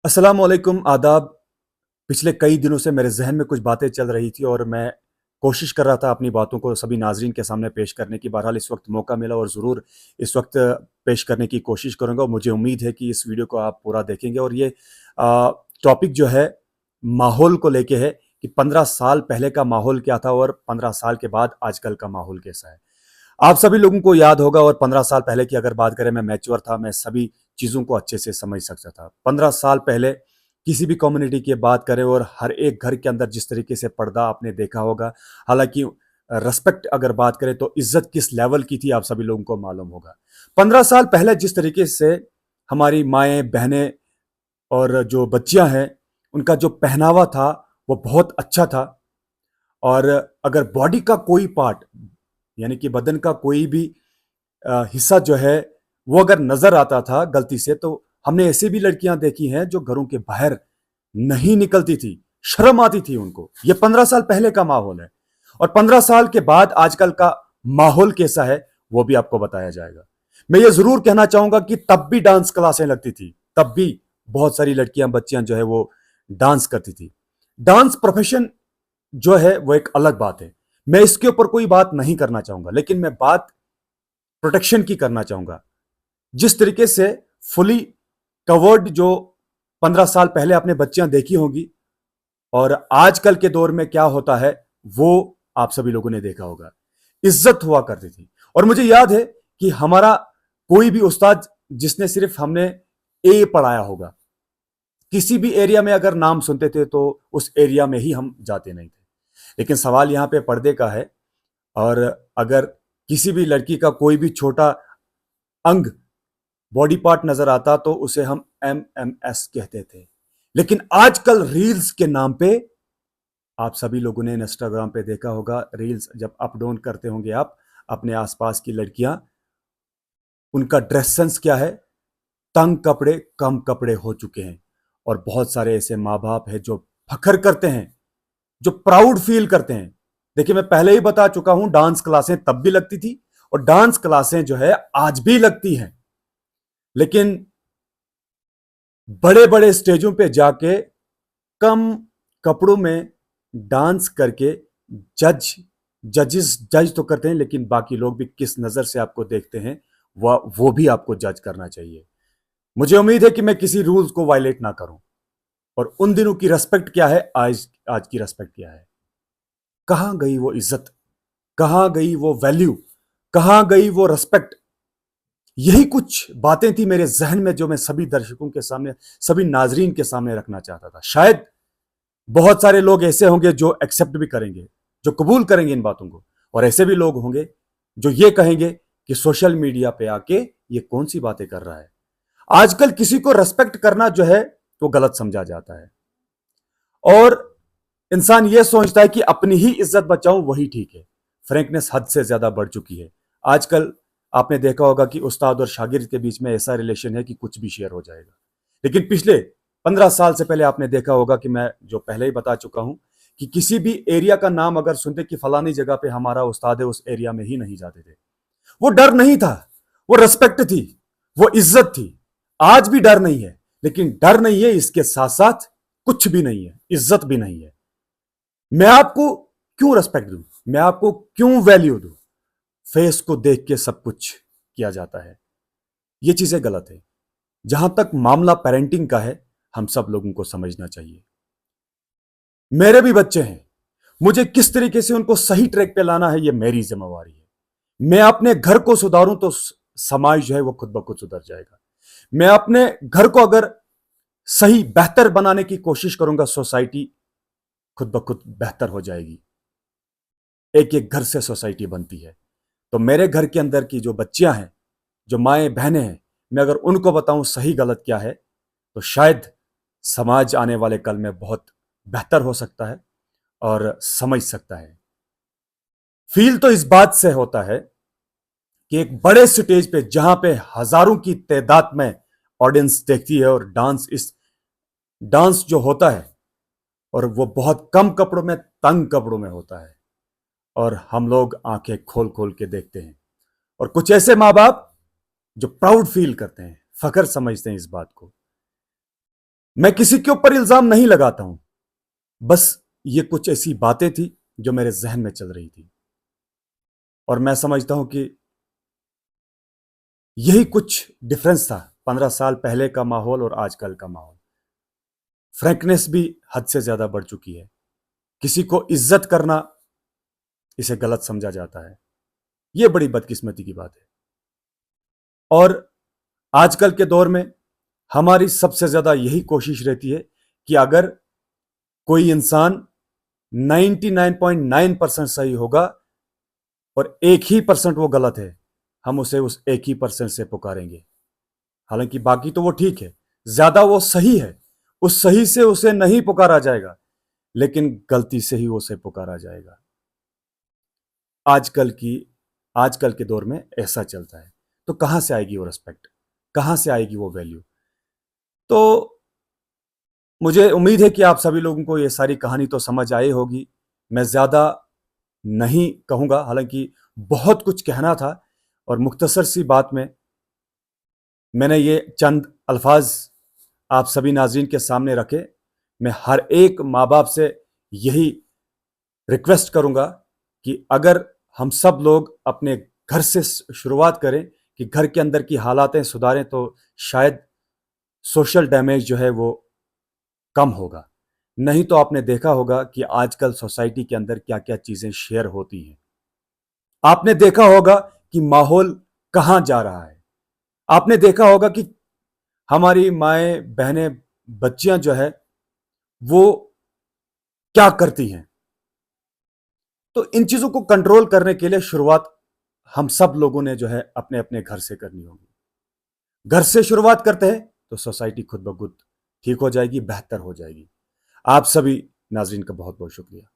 अस्सलाम वालेकुम, आदाब। पिछले कई दिनों से मेरे ज़हन में कुछ बातें चल रही थी और मैं कोशिश कर रहा था अपनी बातों को सभी नाज़रीन के सामने पेश करने की। बहरहाल इस वक़्त मौका मिला और ज़रूर इस वक़्त पेश करने की कोशिश करूँगा और मुझे उम्मीद है कि इस वीडियो को आप पूरा देखेंगे और ये टॉपिक जो है माहौल को लेके है कि 15 साल पहले का माहौल क्या था और 15 साल के बाद आजकल का माहौल कैसा है। आप सभी लोगों को याद होगा और 15 साल पहले की अगर बात करें, मैं मैच्योर था, मैं सभी चीज़ों को अच्छे से समझ सकता था। 15 साल पहले किसी भी कम्युनिटी की बात करें और हर एक घर के अंदर जिस तरीके से पर्दा आपने देखा होगा, हालाँकि रिस्पेक्ट अगर बात करें तो इज़्ज़त किस लेवल की थी आप सभी लोगों को मालूम होगा। 15 साल पहले जिस तरीके से हमारी माएँ, बहनें और जो बच्चियाँ हैं, उनका जो पहनावा था, वो बहुत अच्छा था और अगर बॉडी का कोई पार्ट यानी कि बदन का कोई भी हिस्सा जो है वो अगर नजर आता था गलती से, तो हमने ऐसे भी लड़कियां देखी हैं जो घरों के बाहर नहीं निकलती थी, शर्म आती थी उनको। ये 15 साल पहले का माहौल है और 15 साल के बाद आजकल का माहौल कैसा है वो भी आपको बताया जाएगा। मैं ये जरूर कहना चाहूंगा कि तब भी डांस क्लासें लगती थी, तब भी बहुत सारी लड़कियां बच्चियां जो है वो डांस करती थी। डांस प्रोफेशन जो है वो एक अलग बात है, मैं इसके ऊपर कोई बात नहीं करना चाहूंगा, लेकिन मैं बात प्रोटेक्शन की करना चाहूंगा। जिस तरीके से फुली कवर्ड जो 15 साल पहले आपने बच्चियां देखी होंगी और आजकल के दौर में क्या होता है वो आप सभी लोगों ने देखा होगा। इज्जत हुआ करती थी और मुझे याद है कि हमारा कोई भी उस्ताद जिसने सिर्फ हमने ए पढ़ाया होगा, किसी भी एरिया में अगर नाम सुनते थे तो उस एरिया में ही हम जाते नहीं थे। लेकिन सवाल यहां पे पर्दे का है और अगर किसी भी लड़की का कोई भी छोटा अंग, बॉडी पार्ट नजर आता तो उसे हम MMS कहते थे। लेकिन आजकल रील्स के नाम पे, आप सभी लोगों ने इंस्टाग्राम पे देखा होगा, रील्स जब अप डाउन करते होंगे आप, अपने आसपास की लड़कियां, उनका ड्रेस सेंस क्या है, तंग कपड़े, कम कपड़े हो चुके हैं। और बहुत सारे ऐसे माँ बाप हैं जो फखर करते हैं, जो प्राउड फील करते हैं। देखिए, मैं पहले ही बता चुका हूं, डांस क्लासें तब भी लगती थी और डांस क्लासें जो है आज भी लगती हैं। लेकिन बड़े बड़े स्टेजों पे जाके कम कपड़ों में डांस करके जज जजेस जज तो करते हैं, लेकिन बाकी लोग भी किस नजर से आपको देखते हैं वो भी आपको जज करना चाहिए। मुझे उम्मीद है कि मैं किसी रूल्स को वायलेट ना करूं। और उन दिनों की रेस्पेक्ट क्या है, आज आज की रेस्पेक्ट क्या है? कहां गई वो इज्जत, कहां गई वो वैल्यू, कहां गई वो रेस्पेक्ट? यही कुछ बातें थी मेरे जहन में जो मैं सभी दर्शकों के सामने, सभी नाजरीन के सामने रखना चाहता था। शायद बहुत सारे लोग ऐसे होंगे जो एक्सेप्ट भी करेंगे, जो कबूल करेंगे इन बातों को, और ऐसे भी लोग होंगे जो ये कहेंगे कि सोशल मीडिया पे आके ये कौन सी बातें कर रहा है। आजकल किसी को रेस्पेक्ट करना जो है वो गलत समझा जाता है और इंसान ये सोचता है कि अपनी ही इज्जत बचाऊं वही ठीक है। फ्रैंकनेस हद से ज्यादा बढ़ चुकी है आजकल। आपने देखा होगा कि उस्ताद और शागिर्द के बीच में ऐसा रिलेशन है कि कुछ भी शेयर हो जाएगा। लेकिन पिछले 15 साल से पहले आपने देखा होगा कि मैं जो पहले ही बता चुका हूं कि किसी भी एरिया का नाम अगर सुनते कि फलानी जगह पे हमारा उस्ताद है, उस एरिया में ही नहीं जाते थे। वो डर नहीं था, वो रिस्पेक्ट थी, वो इज्जत थी। आज भी डर नहीं है, लेकिन डर नहीं है, इसके साथ साथ कुछ भी नहीं है, इज्जत भी नहीं है। मैं आपको क्यों रेस्पेक्ट दूं, मैं आपको क्यों वैल्यू दूं? फेस को देख के सब कुछ किया जाता है, ये चीजें गलत है। जहां तक मामला पेरेंटिंग का है, हम सब लोगों को समझना चाहिए। मेरे भी बच्चे हैं, मुझे किस तरीके से उनको सही ट्रैक पे लाना है ये मेरी जिम्मेवारी है। मैं अपने घर को सुधारूं तो समाज जो है वो खुद ब खुद सुधर जाएगा। मैं अपने घर को अगर सही बेहतर बनाने की कोशिश करूंगा, सोसाइटी खुद ब खुद बेहतर हो जाएगी। एक एक घर से सोसाइटी बनती है। तो मेरे घर के अंदर की जो बच्चियां हैं, जो माएँ बहनें हैं, मैं अगर उनको बताऊं सही गलत क्या है, तो शायद समाज आने वाले कल में बहुत बेहतर हो सकता है और समझ सकता है। फील तो इस बात से होता है कि एक बड़े स्टेज पे जहां पे हजारों की तादाद में ऑडियंस देखती है और डांस जो होता है, और वो बहुत कम कपड़ों में, तंग कपड़ों में होता है, और हम लोग आंखें खोल खोल के देखते हैं। और कुछ ऐसे माँ बाप जो प्राउड फील करते हैं, फखर समझते हैं इस बात को। मैं किसी के ऊपर इल्जाम नहीं लगाता हूं, बस ये कुछ ऐसी बातें थी जो मेरे जहन में चल रही थी और मैं समझता हूं कि यही कुछ डिफरेंस था 15 साल पहले का माहौल और आजकल का माहौल। फ्रैंकनेस भी हद से ज्यादा बढ़ चुकी है। किसी को इज्जत करना इसे गलत समझा जाता है। यह बड़ी बदकिस्मती की बात है। और आजकल के दौर में हमारी सबसे ज्यादा यही कोशिश रहती है कि अगर कोई इंसान 99.9% सही होगा और 1% वो गलत है, हम उसे उस 1% से पुकारेंगे। हालांकि बाकी तो वो ठीक है, ज्यादा वो सही है, उस सही से उसे नहीं पुकारा जाएगा, लेकिन गलती से ही उसे पुकारा जाएगा। आजकल की आजकल के दौर में ऐसा चलता है। तो कहां से आएगी वो रिस्पेक्ट, कहां से आएगी वो वैल्यू? तो मुझे उम्मीद है कि आप सभी लोगों को ये सारी कहानी तो समझ आई होगी। मैं ज्यादा नहीं कहूंगा, हालांकि बहुत कुछ कहना था और मुख्तसर सी बात में मैंने ये चंद अल्फाज आप सभी नाज़रीन के सामने रखे। मैं हर एक माँ बाप से यही रिक्वेस्ट करूंगा कि अगर हम सब लोग अपने घर से शुरुआत करें कि घर के अंदर की हालातें सुधारें, तो शायद सोशल डैमेज जो है वो कम होगा। नहीं तो आपने देखा होगा कि आजकल सोसाइटी के अंदर क्या क्या चीजें शेयर होती हैं। आपने देखा होगा कि माहौल कहां जा रहा है। आपने देखा होगा कि हमारी माएं बहनें बच्चियां जो है वो क्या करती हैं। तो इन चीजों को कंट्रोल करने के लिए शुरुआत हम सब लोगों ने जो है अपने अपने घर से करनी होगी। घर से शुरुआत करते हैं तो सोसाइटी खुद ब खुद ठीक हो जाएगी, बेहतर हो जाएगी। आप सभी नाजरीन का बहुत बहुत शुक्रिया।